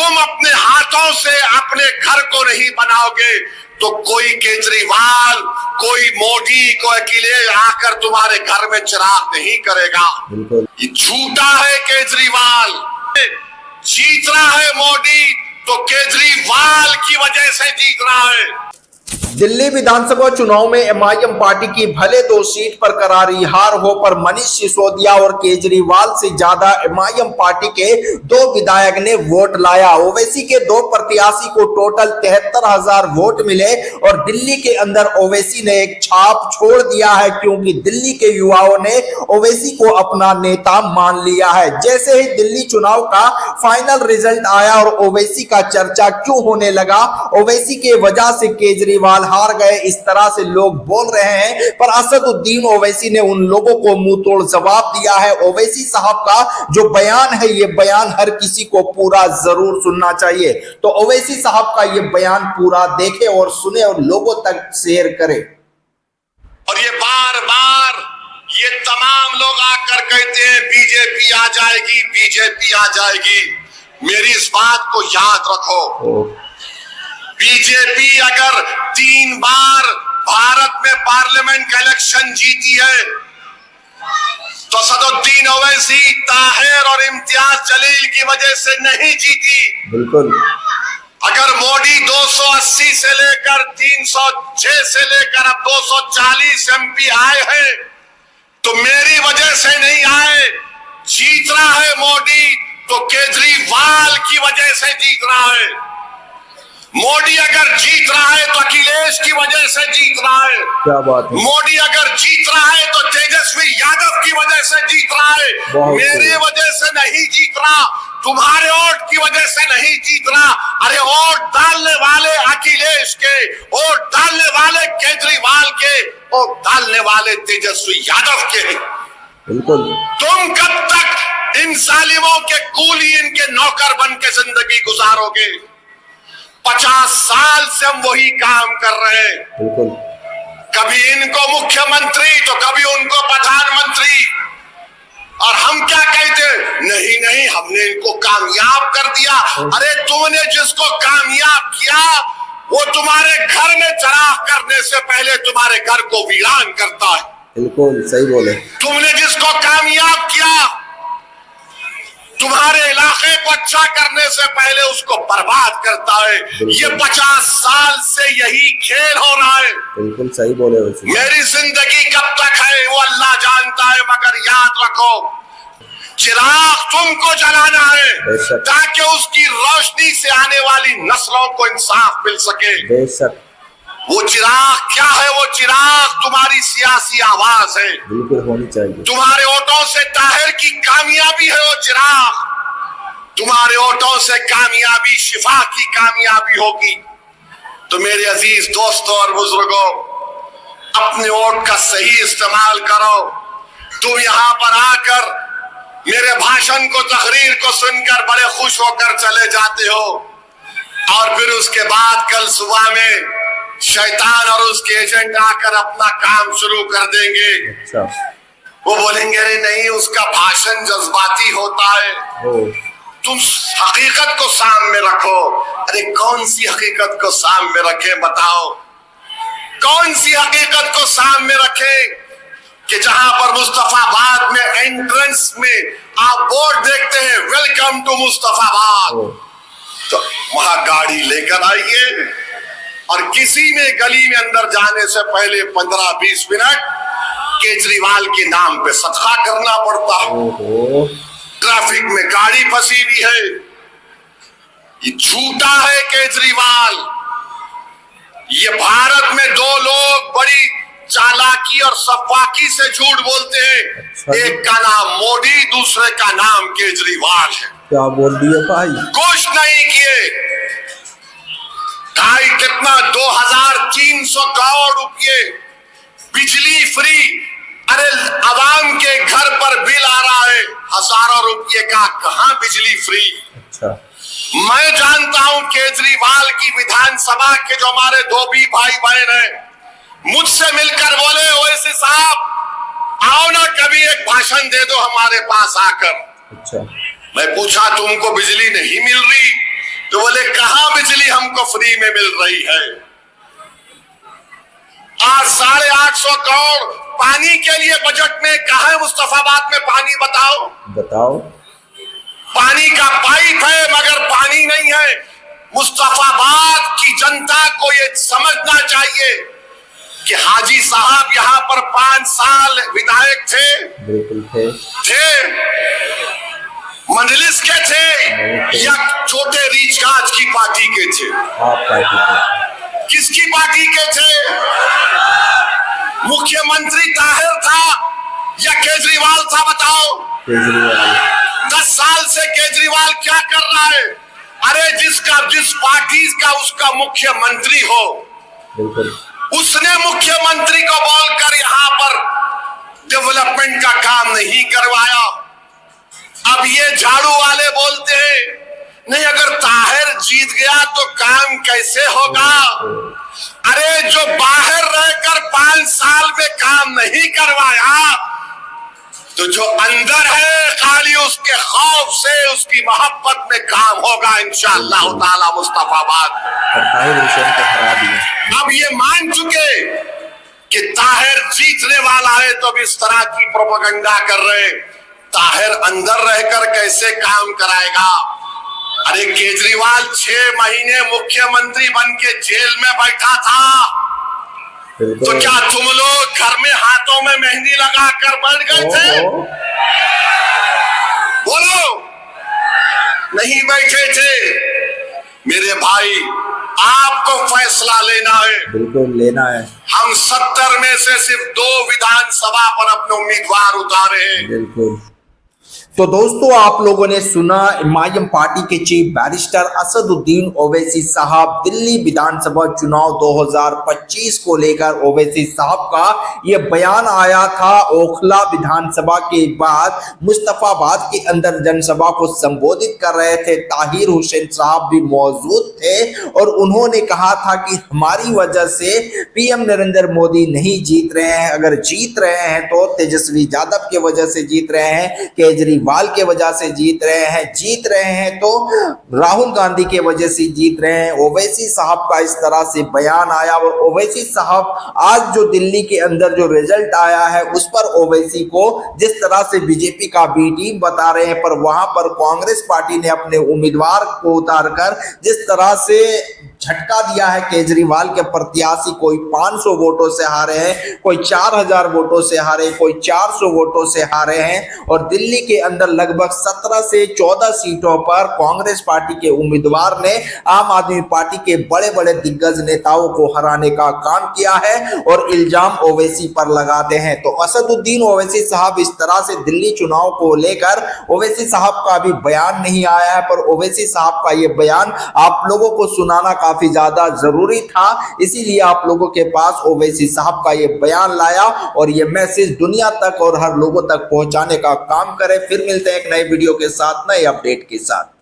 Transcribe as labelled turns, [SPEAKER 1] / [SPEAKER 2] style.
[SPEAKER 1] तुम अपने हाथों से अपने घर को नहीं बनाओगे तो कोई केजरीवाल, कोई मोदी, कोई अखिलेश आकर तुम्हारे घर में चिराग नहीं करेगा। ये झूठा है केजरीवाल। जीत रहा है मोदी तो केजरीवाल की वजह से जीत रहा है।
[SPEAKER 2] दिल्ली विधानसभा चुनाव में एमआईएम पार्टी की भले 2 सीट पर करारी हार हो, पर मनीष सिसोदिया और केजरीवाल से ज्यादा एमआईएम पार्टी के 2 विधायक ने वोट लाया। ओवैसी के 2 प्रत्याशी को टोटल 73,000 वोट मिले और दिल्ली के अंदर ओवैसी ने एक छाप छोड़ दिया है, क्योंकि दिल्ली के युवाओं ने ओवैसी को अपना नेता मान लिया है। जैसे ही दिल्ली चुनाव का फाइनल रिजल्ट आया और ओवैसी का चर्चा क्यों होने लगा, ओवैसी के वजह से केजरीवाल हार गए, इस तरह से लोग बोल रहे हैं। पर असदुद्दीन ओवैसी ने उन लोगों को मुंह तोड़ जवाब दिया है। ओवैसी साहब का जो बयान है, ये बयान हर किसी को पूरा जरूर सुनना चाहिए। तो ओवैसी साहब का ये बयान पूरा देखें और सुने और लोगों तक शेयर करें।
[SPEAKER 1] और ये बार बार ये तमाम लोग आकर कहते हैं बीजेपी आ जाएगी, बीजेपी आ जाएगी। मेरी इस बात को याद रखो, बीजेपी अगर 3 बार भारत में पार्लियामेंट का इलेक्शन जीती है तो असदुद्दीन ओवैसी, ताहिर और इम्तियाज जलील की वजह से नहीं जीती।
[SPEAKER 2] बिल्कुल।
[SPEAKER 1] अगर मोदी 280 से लेकर 306 से लेकर अब 240 एमपी आए हैं तो मेरी वजह से नहीं आए। जीत रहा है मोदी तो केजरीवाल की वजह से जीत रहा है। मोदी अगर जीत रहा है तो अखिलेश की वजह से जीत रहा है।
[SPEAKER 2] क्या बात है।
[SPEAKER 1] मोदी अगर जीत रहा है तो तेजस्वी यादव की वजह से जीत रहा है। मेरी वजह से नहीं जीत रहा, तुम्हारे वोट की वजह से नहीं जीत रहा। अरे वोट डालने वाले अखिलेश के, वोट डालने वाले केजरीवाल के, वोट डालने वाले तेजस्वी यादव के।
[SPEAKER 2] बिल्कुल।
[SPEAKER 1] तुम कब तक इन जालिमों के कूली, इनके नौकर बन के जिंदगी गुजारोगे? 50 साल से हम वही काम कर रहे हैं।
[SPEAKER 2] बिल्कुल।
[SPEAKER 1] कभी इनको मुख्यमंत्री तो कभी उनको प्रधानमंत्री, और हम क्या कहते? नहीं नहीं, हमने इनको कामयाब कर दिया। अरे तुमने जिसको कामयाब किया वो तुम्हारे घर में चराग करने से पहले तुम्हारे घर को वीरान करता है।
[SPEAKER 2] बिल्कुल सही बोले।
[SPEAKER 1] तुमने जिसको कामयाब किया तुम्हारे इलाके को अच्छा करने से पहले उसको बर्बाद करता है। ये 50 साल से यही खेल हो रहा है।
[SPEAKER 2] बिल्कुल सही बोले।
[SPEAKER 1] मेरी जिंदगी कब तक है वो अल्लाह जानता है, मगर याद रखो चिराग तुमको जलाना है ताकि उसकी रोशनी से आने वाली नस्लों को इंसाफ मिल सके।
[SPEAKER 2] बेशक।
[SPEAKER 1] वो चिराग क्या है? वो चिराग तुम्हारी सियासी आवाज है।
[SPEAKER 2] बिल्कुल होनी चाहिए।
[SPEAKER 1] तुम्हारे वोटों से ताहिर की कामयाबी है वो चिराग। तुम्हारे वोटों से कामयाबी, शिफा की कामयाबी होगी। तो मेरे अजीज दोस्तों और बुजुर्गों, अपने वोट का सही इस्तेमाल करो। तुम यहाँ पर आकर मेरे भाषण को, तकरीर को सुनकर बड़े खुश होकर चले जाते हो और फिर उसके बाद कल सुबह में शैतान और उसके एजेंट आकर अपना काम शुरू कर देंगे।
[SPEAKER 2] अच्छा।
[SPEAKER 1] वो बोलेंगे अरे नहीं, उसका भाषण जज्बाती होता है। तुम हकीकत को सामने रखो। अरे कौन सी हकीकत को सामने रखे बताओ? कौन सी हकीकत को सामने रखे कि जहां पर मुस्तफाबाद में एंट्रेंस में आप बोर्ड देखते हैं वेलकम टू मुस्तफाबाद, तो वहां गाड़ी लेकर आइए और किसी में गली में अंदर जाने से पहले 15-20 मिनट केजरीवाल के नाम पे सदका करना पड़ता है। ट्रैफिक में गाड़ी फंसी हुई है। ये झूठा है केजरीवाल। ये भारत में 2 लोग बड़ी चालाकी और सफाकी से झूठ बोलते हैं। अच्छा। एक का नाम मोदी, दूसरे का नाम केजरीवाल है।
[SPEAKER 2] क्या बोल दिए भाई?
[SPEAKER 1] कुछ नहीं किए। 2300 करोड़ रुपये बिजली फ्री। अरे आवाम के घर पर बिल आ रहा है हजारों रुपये का, कहां बिजली फ्री?
[SPEAKER 2] अच्छा।
[SPEAKER 1] मैं जानता हूं केजरीवाल की विधानसभा के जो हमारे धोबी भाई बहन हैं, मुझसे मिलकर बोले ओवैसी साहब आओ ना कभी एक भाषण दे दो हमारे पास आकर।
[SPEAKER 2] अच्छा।
[SPEAKER 1] मैं पूछा तुमको बिजली नहीं मिल रही? तो बोले कहां बिजली हमको फ्री में मिल रही है। आज 850 करोड़ पानी के लिए बजट में कहा है मुस्तफाबाद में पानी बताओ। पानी का पाइप है मगर पानी नहीं है। मुस्तफाबाद की जनता को ये समझना चाहिए कि हाजी साहब यहाँ पर 5 साल विधायक थे।
[SPEAKER 2] बिल्कुल थे।
[SPEAKER 1] मंजलिस के थे या छोटे रीच काज की पार्टी के थे? किसकी पार्टी के थे? मुख्यमंत्री ताहिर था या केजरीवाल था? बताओ। 10 साल से केजरीवाल क्या कर रहा है? अरे जिस पार्टी का उसका मुख्यमंत्री हो, उसने मुख्यमंत्री को बोलकर यहाँ पर डेवलपमेंट का काम नहीं करवाया। अब ये झाड़ू वाले बोलते हैं नहीं, अगर ताहिर जीत गया तो काम कैसे होगा? अरे जो बाहर रहकर 5 साल में काम नहीं करवाया, तो जो अंदर है खाली उसके खौफ से, उसकी मोहब्बत में काम होगा इंशाअल्लाह ताला मुस्तफाबाद। अब ये मान चुके कि ताहिर जीतने वाला है, तो अब इस तरह की प्रोपेगेंडा कर रहे। ताहिर अंदर रहकर कैसे काम कराएगा? अरे केजरीवाल 6 महीने मुख्यमंत्री बन के जेल में बैठा था, तो क्या तुम लोग घर में हाथों में मेहंदी लगाकर बैठ गए थे? बोलो, नहीं बैठे थे। मेरे भाई, आपको फैसला लेना है।
[SPEAKER 2] बिल्कुल लेना है।
[SPEAKER 1] हम 70 में से सिर्फ 2 विधानसभा पर अपने उम्मीदवार उतारे हैं।
[SPEAKER 2] बिल्कुल। तो दोस्तों, आप लोगों ने सुना इमाम पार्टी के चीफ बैरिस्टर असदुद्दीन ओवैसी साहब दिल्ली विधानसभा चुनाव 2025 को लेकर ओवैसी साहब का ये बयान आया था। ओखला विधानसभा के बाद मुस्तफाबाद के अंदर जनसभा को संबोधित कर रहे थे। ताहिर हुसैन साहब भी मौजूद थे और उन्होंने कहा था कि हमारी वजह से पीएम नरेंद्र मोदी नहीं जीत रहे हैं। अगर जीत रहे हैं तो तेजस्वी यादव की वजह से जीत रहे हैं, केजरीवाल के वजह से जीत रहे हैं तो राहुल गांधी के वजह से जीत रहे हैं। ओवैसी साहब का इस तरह से बयान आया। और ओवैसी साहब आज जो दिल्ली के अंदर जो रिजल्ट आया है उस पर ओवैसी को जिस तरह से बीजेपी का बी टीम बता रहे हैं, पर वहां पर कांग्रेस पार्टी ने अपने उम्मीदवार को उतारकर जिस तरह से झटका दिया है केजरीवाल के प्रत्याशी, कोई 500 वोटों से हारे हैं, कोई 4000 वोटों से हारे, कोई 400 वोटों से हारे हैं। और दिल्ली के अंदर लगभग 17 से 14 सीटों पर कांग्रेस पार्टी के उम्मीदवार ने आम आदमी पार्टी के बड़े बड़े दिग्गज नेताओं को हराने का काम किया है और इल्जाम ओवैसी पर लगाते हैं। तो असदुद्दीन ओवैसी साहब इस तरह से दिल्ली चुनाव को लेकर ओवैसी साहब का अभी बयान नहीं आया है, पर ओवैसी साहब का ये बयान आप लोगों को सुनाना काफी ज्यादा जरूरी था, इसीलिए आप लोगों के पास ओवैसी साहब का ये बयान लाया और ये मैसेज दुनिया तक और हर लोगों तक पहुंचाने का काम करें। फिर मिलते हैं एक नए वीडियो के साथ, नए अपडेट के साथ।